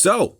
So,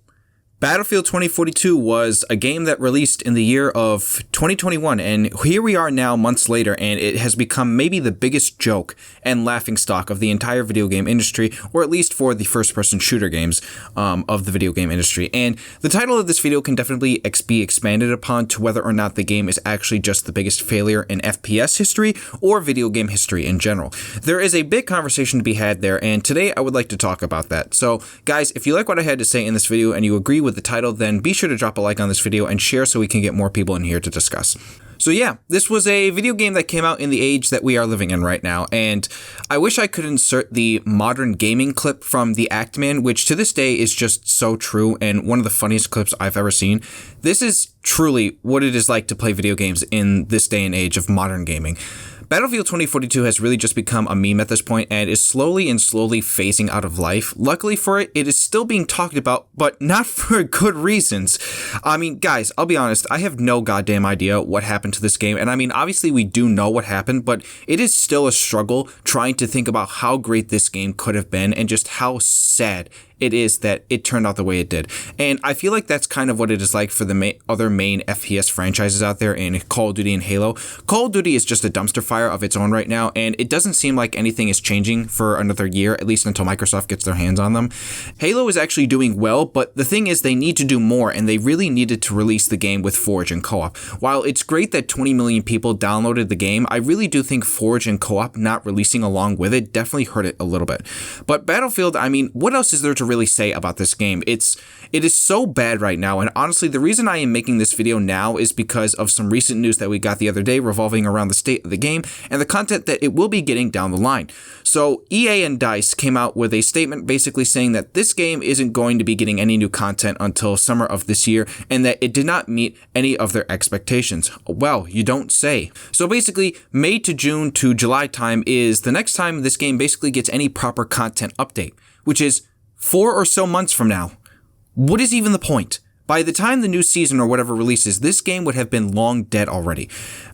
Battlefield 2042 was a game that released in the year of 2021, and here we are now months later, and it has become maybe the biggest joke and laughingstock of the entire video game industry, or at least for the first-person shooter games of the video game industry. And the title of this video can definitely be expanded upon to whether or not the game is actually just the biggest failure in FPS history or video game history in general. There is a big conversation to be had there, and today I would like to talk about that. So, guys, if you like what I had to say in this video and you agree with the title, then be sure to drop a like on this video and share so we can get more people in here to discuss. So yeah, this was a video game that came out in the age that we are living in right now, and I wish I could insert the modern gaming clip from the Act Man, which to this day is just so true and one of the funniest clips I've ever seen. This is truly what it is like to play video games in this day and age of modern gaming. Battlefield 2042 has really just become a meme at this point and is slowly phasing out of life. Luckily for it, it is still being talked about, but not for good reasons. I mean, guys, I'll be honest, I have no goddamn idea what happened to this game. And I mean, obviously we do know what happened, but it is still a struggle trying to think about how great this game could have been and just how sad it is that it turned out the way it did. And I feel like that's kind of what it is like for the other main FPS franchises out there in Call of Duty and Halo. Call of Duty is just a dumpster fire of its own right now, and it doesn't seem like anything is changing for another year, at least until Microsoft gets their hands on them. Halo is actually doing well, but the thing is they need to do more, and they really needed to release the game with Forge and co-op. While it's great that 20 million people downloaded the game, I really do think Forge and co-op not releasing along with it definitely hurt it a little bit. But Battlefield, I mean, what else is there to really say about this game? It is so bad right now, and honestly the reason I am making this video now is because of some recent news that we got the other day revolving around the state of the game and the content that it will be getting down the line. So EA and DICE came out with a statement basically saying that this game isn't going to be getting any new content until summer of this year and that it did not meet any of their expectations. Well, you don't say. So basically May to June to July time is the next time this game basically gets any proper content update, which is 4 or so months from now. What is even the point? By the time the new season or whatever releases, this game would have been long dead already.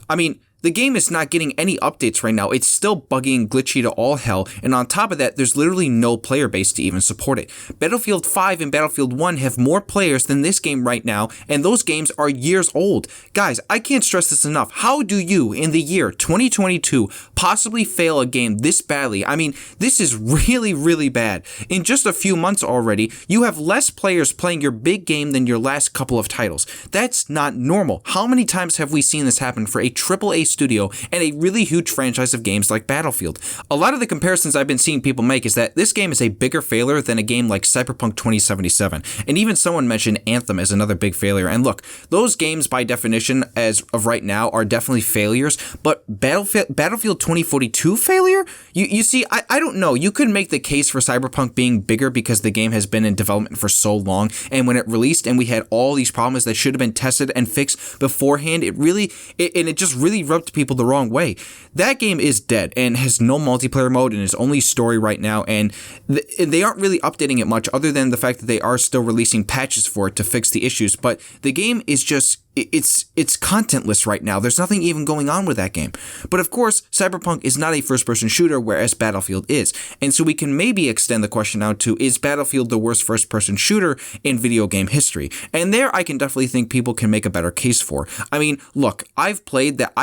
I mean, the game is not getting any updates right now. It's still buggy and glitchy to all hell, and on top of that, there's literally no player base to even support it. Battlefield 5 and Battlefield 1 have more players than this game right now, and those games are years old. Guys, I can't stress this enough. How do you, in the year 2022, possibly fail a game this badly? I mean, this is really bad. In just a few months already, you have less players playing your big game than your last couple of titles. That's not normal. How many times have we seen this happen for a AAA studio and a really huge franchise of games like Battlefield? A lot of the comparisons I've been seeing people make is that this game is a bigger failure than a game like Cyberpunk 2077, and even someone mentioned Anthem as another big failure. And look, those games by definition as of right now are definitely failures, but Battlefield 2042 failure? You see, I don't know. You could make the case for Cyberpunk being bigger because the game has been in development for so long, and when it released and we had all these problems that should have been tested and fixed beforehand, it just really rubbed people the wrong way. That game is dead and has no multiplayer mode and is only story right now, and they aren't really updating it much other than the fact that they are still releasing patches for it to fix the issues, but the game is just it's contentless right now. There's nothing even going on with that game. But of course, Cyberpunk is not a first-person shooter, whereas Battlefield is. And so we can maybe extend the question out to, is Battlefield the worst first-person shooter in video game history? And there I can definitely think people can make a better case for. I mean, look, I played that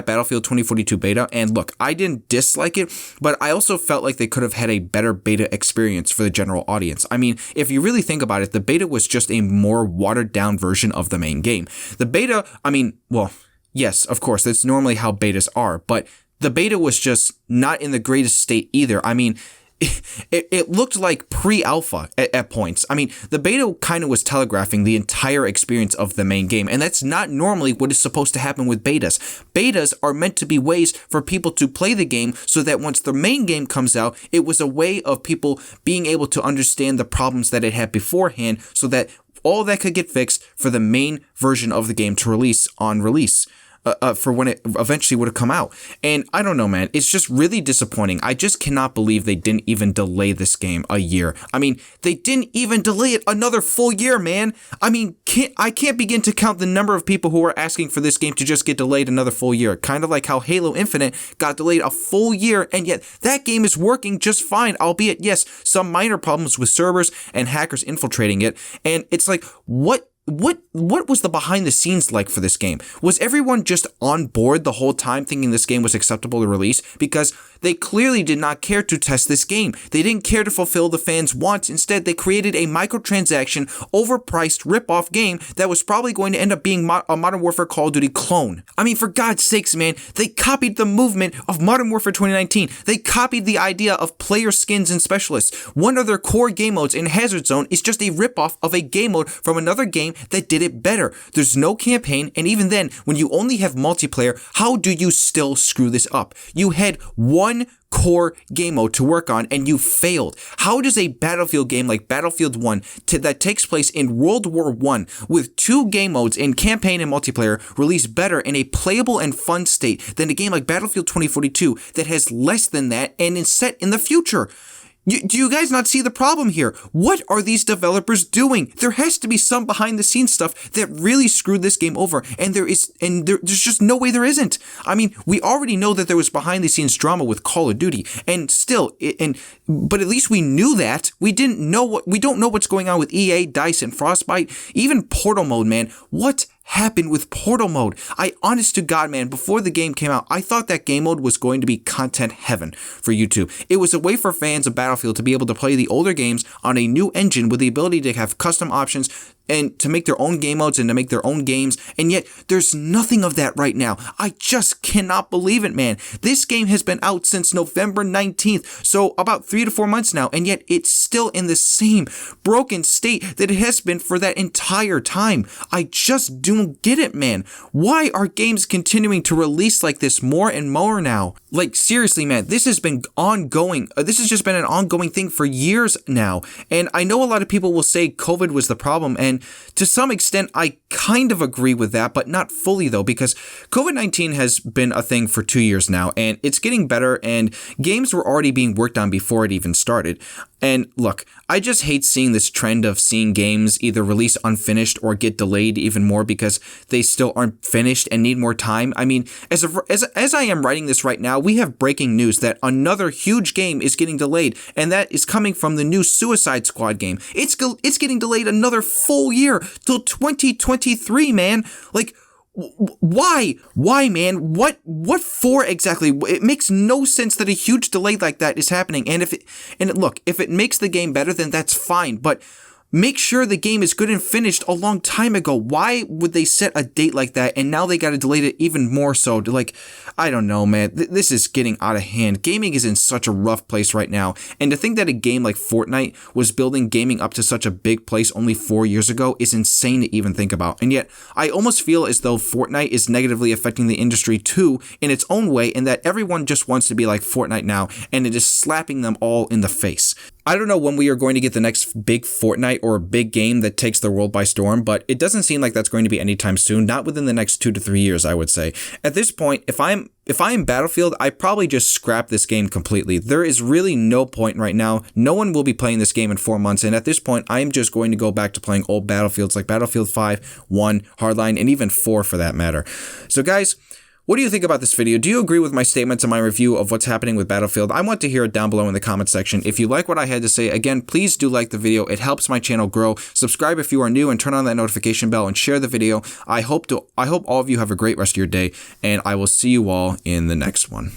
Battlefield 2042 beta, and look, I didn't dislike it, but I also felt like they could have had a better beta experience for the general audience. I mean, if you really think about it, the beta was just a more watered-down version of the main game. The beta, I mean, well, yes, of course, that's normally how betas are, but the beta was just not in the greatest state either. I mean, it looked like pre-alpha at points. I mean, the beta kind of was telegraphing the entire experience of the main game, and that's not normally what is supposed to happen with betas. Betas are meant to be ways for people to play the game so that once the main game comes out, it was a way of people being able to understand the problems that it had beforehand so that all that could get fixed for the main version of the game to release on release. for when it eventually would have come out. And I don't know, man. It's just really disappointing. I just cannot believe they didn't even delay this game a year. I mean, they didn't even delay it another full year, man. I mean, I can't begin to count the number of people who are asking for this game to just get delayed another full year. Kind of like how Halo Infinite got delayed a full year, and yet that game is working just fine, albeit, yes, some minor problems with servers and hackers infiltrating it. And it's like, what was the behind the scenes like for this game? Was everyone just on board the whole time thinking this game was acceptable to release? Because they clearly did not care to test this game. They didn't care to fulfill the fans' wants. Instead, they created a microtransaction, overpriced rip-off game that was probably going to end up being a Modern Warfare Call of Duty clone. I mean, for God's sakes, man, they copied the movement of Modern Warfare 2019. They copied the idea of player skins and specialists. One of their core game modes in Hazard Zone is just a rip-off of a game mode from another game that did it better. There's no campaign, and even then, when you only have multiplayer, how do you still screw this up? You had one core game mode to work on, and you failed. How does a Battlefield game like Battlefield 1 that takes place in World War I with 2 game modes in campaign and multiplayer release better in a playable and fun state than a game like Battlefield 2042 that has less than that and is set in the future? Do you guys not see the problem here? What are these developers doing? There has to be some behind the scenes stuff that really screwed this game over, and there's just no way there isn't. I mean, we already know that there was behind the scenes drama with Call of Duty, and still, but at least we knew that. We don't know what's going on with EA, DICE, and Frostbite. Even Portal mode, man. What happened with Portal mode? Honest to God, man, before the game came out, I thought that game mode was going to be content heaven for YouTube. It was a way for fans of Battlefield to be able to play the older games on a new engine with the ability to have custom options and to make their own game modes and to make their own games, and yet there's nothing of that right now. I just cannot believe it, man. This game has been out since November 19th, so about 3 to 4 months now, and yet it's still in the same broken state that it has been for that entire time. I just don't get it, man. Why are games continuing to release like this more and more now? Like, seriously, man, this has been ongoing. This has just been an ongoing thing for years now, and I know a lot of people will say COVID was the problem, and to some extent, I kind of agree with that, but not fully though, because COVID-19 has been a thing for 2 years now, and it's getting better, and games were already being worked on before it even started. And look, I just hate seeing this trend of seeing games either release unfinished or get delayed even more because they still aren't finished and need more time. I mean, as I am writing this right now, we have breaking news that another huge game is getting delayed, and that is coming from the new Suicide Squad game. It's getting delayed another full year till 2023, man. Like, why, man? What for exactly? It makes no sense that a huge delay like that is happening. And if it makes the game better, then that's fine. But make sure the game is good and finished a long time ago. Why would they set a date like that and now they got to delay it even more so? Like, I don't know, man. This is getting out of hand. Gaming is in such a rough place right now. And to think that a game like Fortnite was building gaming up to such a big place only 4 years ago is insane to even think about. And yet, I almost feel as though Fortnite is negatively affecting the industry too in its own way, in that everyone just wants to be like Fortnite now, and it is slapping them all in the face. I don't know when we are going to get the next big Fortnite or big game that takes the world by storm, but it doesn't seem like that's going to be anytime soon, not within the next 2 to 3 years, I would say. At this point, if I am Battlefield, I probably just scrap this game completely. There is really no point right now. No one will be playing this game in 4 months, and at this point, I am just going to go back to playing old Battlefields like Battlefield 5, 1, Hardline, and even 4 for that matter. So guys, what do you think about this video? Do you agree with my statements and my review of what's happening with Battlefield? I want to hear it down below in the comment section. If you like what I had to say, again, please do like the video. It helps my channel grow. Subscribe if you are new and turn on that notification bell and share the video. I hope all of you have a great rest of your day, and I will see you all in the next one.